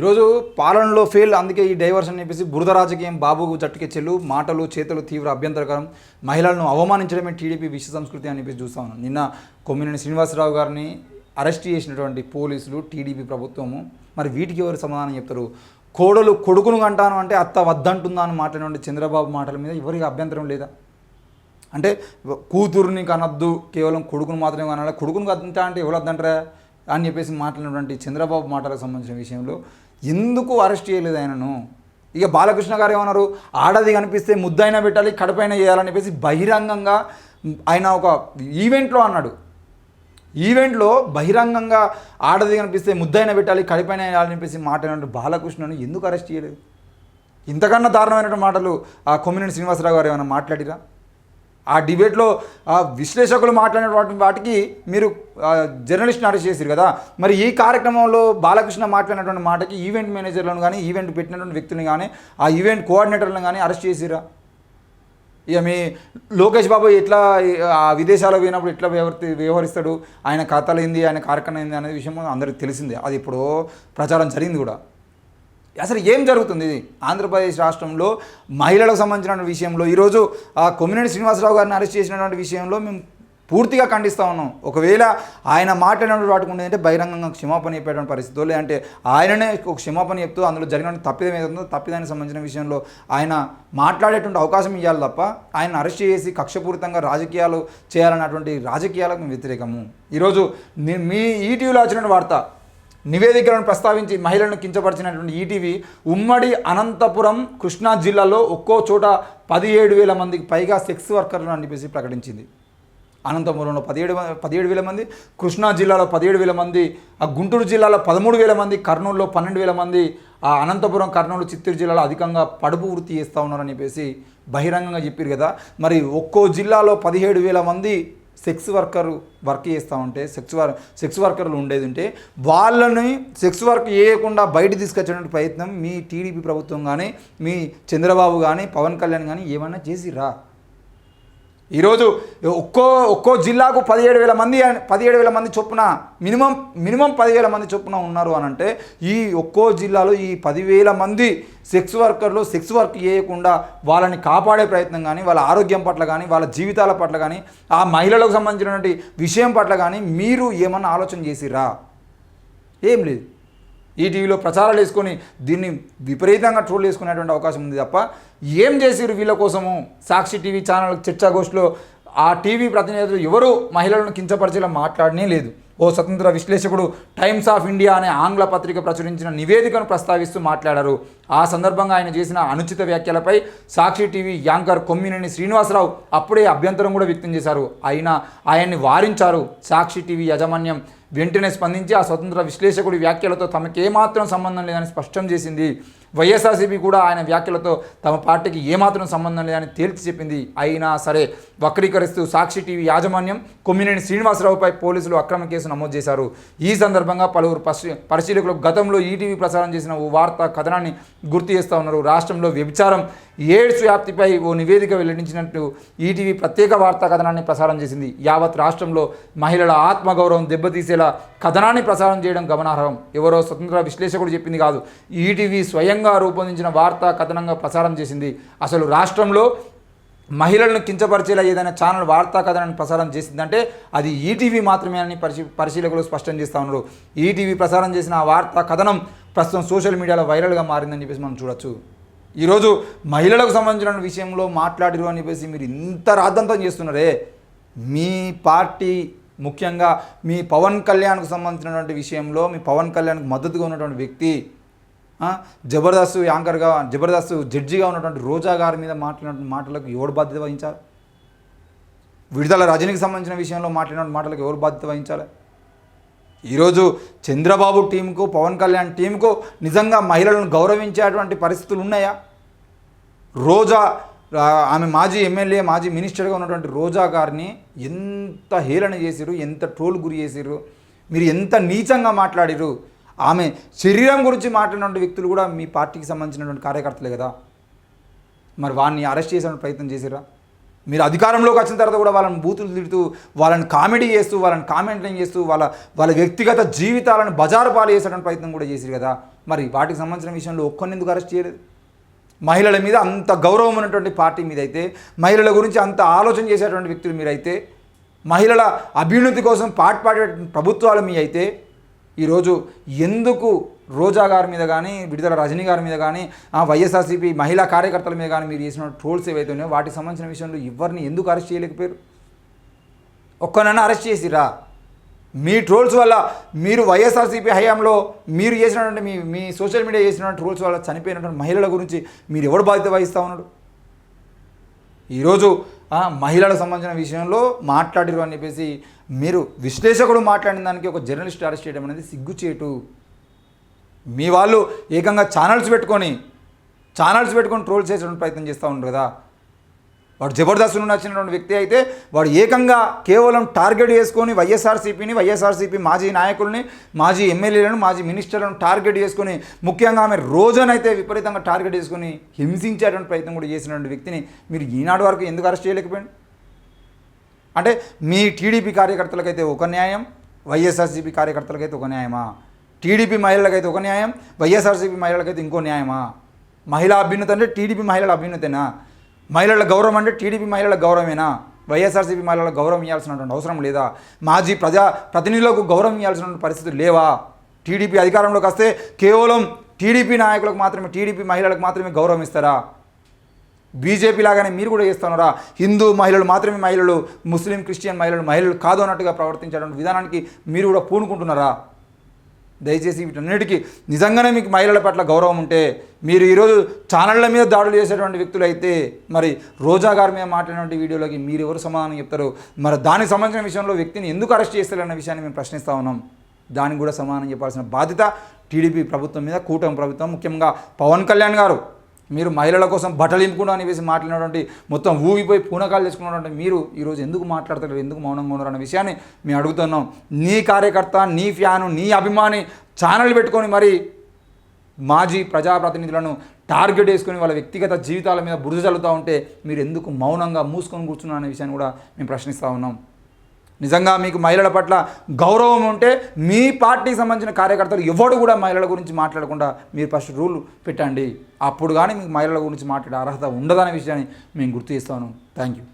ఈరోజు పాలనలో ఫెయిల్, అందుకే ఈ డైవర్షన్ అని చెప్పేసి బురద రాజకీయం, బాబు జట్టుకెచ్చెళ్ళు, మాటలు చేతలు తీవ్ర అభ్యంతరకరం, మహిళలను అవమానించడమే టీడీపీ విశ్వ సంస్కృతి అని చెప్పేసి చూస్తా ఉన్నాం. నిన్న కొమ్మినేని శ్రీనివాసరావు గారిని అరెస్ట్ చేసినటువంటి పోలీసులు, టీడీపీ ప్రభుత్వము, మరి వీటికి ఎవరు సమాధానం చెప్తారు? కోడలు కొడుకును అంటాను అంటే అత్త వద్దంటుందా అని మాట్లాడినటువంటి చంద్రబాబు మాటల మీద ఎవరికి అభ్యంతరం లేదా? అంటే కూతురుని కనొద్దు, కేవలం కొడుకును మాత్రమే కనాలి, కొడుకును కద్దంటా అంటే ఎవరు వద్దంటారా అని చెప్పేసి మాట్లాడినటువంటి చంద్రబాబు మాటలకు సంబంధించిన విషయంలో ఎందుకు అరెస్ట్ చేయలేదు ఆయనను? ఇక బాలకృష్ణ గారు ఏమన్నారు, ఆడది కనిపిస్తే ముద్దైనా పెట్టాలి, కడపైన చేయాలని చెప్పేసి బహిరంగంగా ఆయన ఒక ఈవెంట్లో అన్నాడు. ఈవెంట్లో బహిరంగంగా ఆడది కనిపిస్తే ముద్దైనా పెట్టాలి, కడపైన చేయాలని చెప్పేసి మాట్లాడినట్టు బాలకృష్ణను ఎందుకు అరెస్ట్ చేయలేదు? ఇంతకన్నా దారుణమైనటువంటి మాటలు ఆ కొమ్మినేని శ్రీనివాసరావు గారు ఏమైనా మాట్లాడిరా? ఆ డిబేట్లో ఆ విశ్లేషకులు మాట్లాడిన వాటికి మీరు జర్నలిస్ట్ని అరెస్ట్ చేశారు కదా. మరి ఈ కార్యక్రమంలో బాలకృష్ణ మాట్లాడినటువంటి మాటకి ఈవెంట్ మేనేజర్లను కానీ, ఈవెంట్ పెట్టినటువంటి వ్యక్తులను కానీ, ఆ ఈవెంట్ కోఆర్డినేటర్లను కానీ అరెస్ట్ చేసిరా? ఇక మీ లోకేష్ బాబు ఎట్లా విదేశాలకు పోయినప్పుడు ఎట్లా వ్యవహరిస్తాడు, ఆయన కథలు ఏంది, ఆయన కార్యక్రమం ఏంది అనే విషయం అందరికీ తెలిసిందే. అది ఇప్పుడు ప్రచారం జరిగింది కూడా. అసలు ఏం జరుగుతుంది ఆంధ్రప్రదేశ్ రాష్ట్రంలో మహిళలకు సంబంధించిన విషయంలో? ఈరోజు ఆ కొమ్మినేని శ్రీనివాసరావు గారిని అరెస్ట్ చేసినటువంటి విషయంలో మేము పూర్తిగా ఖండిస్తూ ఉన్నాం. ఒకవేళ ఆయన మాట్లాడినటువంటి వాటికి ఉండేదంటే బహిరంగంగా క్షమాపణ చెప్పేటువంటి పరిస్థితులు, లేదంటే ఆయననే ఒక క్షమాపణ చెప్తూ అందులో జరిగిన తప్పిదం ఏదైతుందో తప్పిదానికి సంబంధించిన విషయంలో ఆయన మాట్లాడేటువంటి అవకాశం ఇవ్వాలి తప్ప ఆయన అరెస్ట్ చేసి కక్షపూరితంగా రాజకీయాలు చేయాలన్నటువంటి రాజకీయాలకు మేము వ్యతిరేకము. ఈరోజు మీ ఈటీవీలో వచ్చిన వార్త నివేదికలను ప్రస్తావించి మహిళలను కించపరిచినటువంటి ఈటీవీ ఉమ్మడి అనంతపురం, కృష్ణా జిల్లాలో ఒక్కో చోట 17,000 మందికి పైగా సెక్స్ వర్కర్లను అని చెప్పేసి ప్రకటించింది. అనంతపురంలో 17,000 మంది, కృష్ణా జిల్లాలో 17,000 మంది, ఆ గుంటూరు జిల్లాలో 13,000 మంది, కర్నూలులో 12,000 మంది, ఆ అనంతపురం, కర్నూలు, చిత్తూరు జిల్లాలో అధికంగా పడుపు వృత్తి చేస్తూ ఉన్నారని చెప్పేసి బహిరంగంగా చెప్పారు కదా. మరి ఒక్కో జిల్లాలో 17,000 మంది సెక్స్ వర్క్ చేస్తూ ఉంటే, సెక్స్ వర్కర్లు ఉండేది ఉంటే వాళ్ళని సెక్స్ వర్క్ చేయకుండా బయట తీసుకొచ్చేటువంటి ప్రయత్నం మీ టీడీపీ ప్రభుత్వం కానీ, మీ చంద్రబాబు కానీ, పవన్ కళ్యాణ్ కానీ ఏమన్నా చేసిరా? ఈరోజు ఒక్కో జిల్లాకు 17,000 మంది చొప్పున మినిమం 10,000 మంది చొప్పున ఉన్నారు అని అంటే, ఈ ఒక్కో జిల్లాలో ఈ 10,000 మంది సెక్స్ వర్కర్లు సెక్స్ వర్క్ చేయకుండా వాళ్ళని కాపాడే ప్రయత్నం కానీ, వాళ్ళ ఆరోగ్యం పట్ల కానీ, వాళ్ళ జీవితాల పట్ల కానీ, ఆ మహిళలకు సంబంధించినటువంటి విషయం పట్ల కానీ మీరు ఏమన్నా ఆలోచన చేసిరా? ఏం లేదు. ఈటీవీలో ప్రచారాలు వేసుకొని దీన్ని విపరీతంగా ట్రోల్ చేసుకునేటువంటి అవకాశం ఉంది తప్ప ఏం చేసిరు వీళ్ళ కోసము? సాక్షి టీవీ ఛానల్ చర్చాగోష్ఠిలో ఆ టీవీ ప్రతినిధులు ఎవరు మహిళలను కించపరిచేలా మాట్లాడనే లేదు. ఓ స్వతంత్ర విశ్లేషకుడు టైమ్స్ ఆఫ్ ఇండియా అనే ఆంగ్ల పత్రిక ప్రచురించిన నివేదికను ప్రస్తావిస్తూ మాట్లాడారు. ఆ సందర్భంగా ఆయన చేసిన అనుచిత వ్యాఖ్యలపై సాక్షి టీవీ యాంకర్ కొమ్మినేని శ్రీనివాసరావు అప్పుడే అభ్యంతరం కూడా వ్యక్తం చేశారు. అయినా ఆయన్ని వారించారు. సాక్షి టీవీ యాజమాన్యం వెంటనే స్పందించి ఆ స్వతంత్ర విశ్లేషకుడి వ్యాఖ్యలతో తమకేమాత్రం సంబంధం లేదని స్పష్టం చేసింది. వైఎస్ఆర్సీపీ కూడా ఆయన వ్యాఖ్యలతో తమ పార్టీకి ఏమాత్రం సంబంధం లేదని తేల్చి చెప్పింది. అయినా సరే వక్రీకరిస్తూ సాక్షి టీవీ యాజమాన్యం కొమ్మినేని శ్రీనివాసరావుపై పోలీసులు అక్రమ కేసు నమోదు చేశారు. ఈ సందర్భంగా పలువురు పరిశీలకులు గతంలో ఈటీవీ ప్రసారం చేసిన ఓ వార్తా కథనాన్ని గుర్తు చేస్తూ ఉన్నారు. రాష్ట్రంలో వ్యభిచారం, ఎయిడ్స్ వ్యాప్తిపై ఓ నివేదిక వెల్లడించినట్టు ఈటీవీ ప్రత్యేక వార్తా కథనాన్ని ప్రసారం చేసింది. యావత్ రాష్ట్రంలో మహిళల ఆత్మగౌరవం దెబ్బతీసేలా కథనాన్ని ప్రసారం చేయడం గమనార్హం. ఎవరో స్వతంత్ర విశ్లేషకుడు చెప్పింది కాదు, ఈటీవీ స్వయంగా రూపొందించిన వార్తా కథనంగా ప్రసారం చేసింది. అసలు రాష్ట్రంలో మహిళలను కించపరిచేలా ఏదైనా ఛానల్ వార్తా కథనాన్ని ప్రసారం చేసిందంటే అది ఈటీవీ మాత్రమే అని పరిశీలకులు స్పష్టం చేస్తూ ఉన్నారు. ఈటీవీ ప్రసారం చేసిన ఆ వార్తా కథనం ప్రస్తుతం సోషల్ మీడియాలో వైరల్గా మారిందని చెప్పేసి మనం చూడొచ్చు. ఈరోజు మహిళలకు సంబంధించిన విషయంలో మాట్లాడిరు అని చెప్పేసి మీరు ఇంత రాద్ధాంతం చేస్తున్నారే. మీ పార్టీ ముఖ్యంగా మీ పవన్ కళ్యాణ్కు సంబంధించినటువంటి విషయంలో మీ పవన్ కళ్యాణ్కు మద్దతుగా ఉన్నటువంటి వ్యక్తి, జబర్దస్త్ యాంకర్గా, జబర్దస్త్ జడ్జిగా ఉన్నటువంటి రోజా గారి మీద మాట్లాడినటువంటి మాటలకు ఎవరు బాధ్యత వహించాలి? విడుదల రజనీకి సంబంధించిన విషయంలో మాట్లాడిన మాటలకు ఎవరు బాధ్యత వహించాలి? ఈరోజు చంద్రబాబు టీంకు, పవన్ కళ్యాణ్ టీంకు నిజంగా మహిళలను గౌరవించేటువంటి పరిస్థితులు ఉన్నాయా? రోజా, ఆమె మాజీ ఎమ్మెల్యే, మాజీ మినిస్టర్గా ఉన్నటువంటి రోజా గారిని ఎంత హేళన చేసిరు, ఎంత ట్రోల్ గురి చేసిరు, మీరు ఎంత నీచంగా మాట్లాడిరు. ఆమె శరీరం గురించి మాట్లాడినటువంటి వ్యక్తులు కూడా మీ పార్టీకి సంబంధించినటువంటి కార్యకర్తలే కదా. మరి వాడిని అరెస్ట్ చేసే ప్రయత్నం చేసిరా? మీరు అధికారంలోకి వచ్చిన తర్వాత కూడా వాళ్ళని బూతులు తిడుతూ వాళ్ళని కామెడీ చేస్తూ వాళ్ళని కామెంటింగ్ చేస్తూ వాళ్ళ వ్యక్తిగత జీవితాలను బజారు పాలు చేసేటువంటి ప్రయత్నం కూడా చేశారు కదా. మరి వాటికి సంబంధించిన విషయంలో ఒక్కరిని అరెస్ట్ చేయలేదు? మహిళల మీద అంత గౌరవం ఉన్నటువంటి పార్టీ మీదైతే, మహిళల గురించి అంత ఆలోచన చేసేటువంటి వ్యక్తులు మీరైతే, మహిళల అభ్యున్నతి కోసం పాటుపడే ప్రభుత్వాలు మీ అయితే, ఈరోజు ఎందుకు రోజా గారి మీద కానీ, విడుదల రజనీ గారి మీద కానీ, వైఎస్ఆర్సీపీ మహిళా కార్యకర్తల మీద కానీ మీరు చేసిన ట్రోల్స్ ఏవైతే ఉన్నాయో వాటికి సంబంధించిన విషయంలో ఎవరిని ఎందుకు అరెస్ట్ చేయలేకపోయారు? ఒక్కనన్నా అరెస్ట్ చేసిరా? మీ ట్రోల్స్ వల్ల మీరు వైఎస్ఆర్సీపీ హయాంలో మీరు చేసినటువంటి మీ సోషల్ మీడియా చేసినటువంటి ట్రోల్స్ వల్ల చనిపోయినటువంటి మహిళల గురించి మీరు ఎవరు బాధ్యత వహిస్తూ ఉన్నాడు? ఈరోజు మహిళలకు సంబంధించిన విషయంలో మాట్లాడిరు అని చెప్పేసి మీరు విశ్లేషకుడు మాట్లాడిన దానికి ఒక జర్నలిస్ట్ అరెస్ట్ చేయడం అనేది సిగ్గుచేటు. మీ వాళ్ళు ఏకంగా ఛానల్స్ పెట్టుకొని ట్రోల్స్ చేసేటువంటి ప్రయత్నం చేస్తూ ఉంటారు కదా. వాడు జబర్దస్త్ నుండి వచ్చినటువంటి వ్యక్తి అయితే వాడు ఏకంగా కేవలం టార్గెట్ చేసుకొని వైఎస్ఆర్సీపీ మాజీ నాయకుల్ని, మాజీ ఎమ్మెల్యేలను, మాజీ మినిస్టర్లను టార్గెట్ చేసుకొని, ముఖ్యంగా ఆమె రోజునైతే విపరీతంగా టార్గెట్ చేసుకొని హింసించేటువంటి ప్రయత్నం కూడా చేసినటువంటి వ్యక్తిని మీరు ఈనాడు వరకు ఎందుకు అరెస్ట్ చేయలేకపోయింది? అంటే మీ టీడీపీ కార్యకర్తలకైతే ఒక న్యాయం, వైఎస్ఆర్సీపీ కార్యకర్తలకైతే ఒక న్యాయమా? టీడీపీ మహిళలకైతే ఒక న్యాయం, వైఎస్ఆర్సీపీ మహిళలకైతే ఇంకో న్యాయమా? మహిళా అభ్యున్నతి అంటే టీడీపీ మహిళల అభ్యున్నతేనా? మహిళల గౌరవం అంటే టీడీపీ మహిళల గౌరవమేనా? వైఎస్ఆర్సీపీ మహిళలకు గౌరవం ఇవ్వాల్సినటువంటి అవసరం లేదా? మాజీ ప్రతినిధులకు గౌరవం ఇవ్వాల్సినటువంటి పరిస్థితులు లేవా? టీడీపీ అధికారంలోకి వస్తే కేవలం టీడీపీ నాయకులకు మాత్రమే, టీడీపీ మహిళలకు మాత్రమే గౌరవం ఇస్తారా? బీజేపీ లాగానే మీరు కూడా చేస్తున్నారా? హిందూ మహిళలు మాత్రమే మహిళలు, ముస్లిం క్రిస్టియన్ మహిళలు కాదు అన్నట్టుగా ప్రవర్తించేటువంటి విధానానికి మీరు కూడా పూనుకుంటున్నారా? దయచేసి వీటన్నిటికీ నిజంగానే మీకు మహిళల పట్ల గౌరవం ఉంటే మీరు ఈరోజు ఛానళ్ళ మీద దాడులు చేసేటువంటి వ్యక్తులు అయితే మరి రోజా గారి మీద మాట్లాడినటువంటి వీడియోలకి మీరు ఎవరు సమాధానం చెప్తారు? మరి దానికి సంబంధించిన విషయంలో వ్యక్తిని ఎందుకు అరెస్ట్ చేస్తారన్న విషయాన్ని మేము ప్రశ్నిస్తూ ఉన్నాం. దానికి కూడా సమాధానం చెప్పాల్సిన బాధ్యత టీడీపీ ప్రభుత్వం మీద, కూటమి ప్రభుత్వం, ముఖ్యంగా పవన్ కళ్యాణ్ గారు. మీరు మహిళల కోసం బట్టలు ఇంపుకుండా అని వేసి మాట్లాడినటువంటి, మొత్తం ఊగిపోయి పూనకాలు చేసుకున్నటువంటి మీరు ఈరోజు ఎందుకు మాట్లాడతారు, ఎందుకు మౌనంగా ఉన్నారు అన్న విషయాన్ని మేము అడుగుతున్నాం. నీ కార్యకర్త, నీ ఫ్యాను, నీ అభిమాని ఛానల్ పెట్టుకొని మరి మాజీ ప్రజాప్రతినిధులను టార్గెట్ చేసుకొని వాళ్ళ వ్యక్తిగత జీవితాల మీద బురద చల్లుతూ ఉంటే మీరు ఎందుకు మౌనంగా మూసుకొని కూర్చున్నారు అనే విషయాన్ని కూడా మేము ప్రశ్నిస్తూ ఉన్నాం. నిజంగా మీకు మహిళల పట్ల గౌరవం ఉంటే మీ పార్టీకి సంబంధించిన కార్యకర్తలు ఎవరు కూడా మహిళల గురించి మాట్లాడకుండా మీరు ఫస్ట్ రూల్ పెట్టండి. అప్పుడు కానీ మీకు మహిళల గురించి మాట్లాడే అర్హత ఉండదనే విషయాన్ని మేము గుర్తు చేస్తాను. Thank you.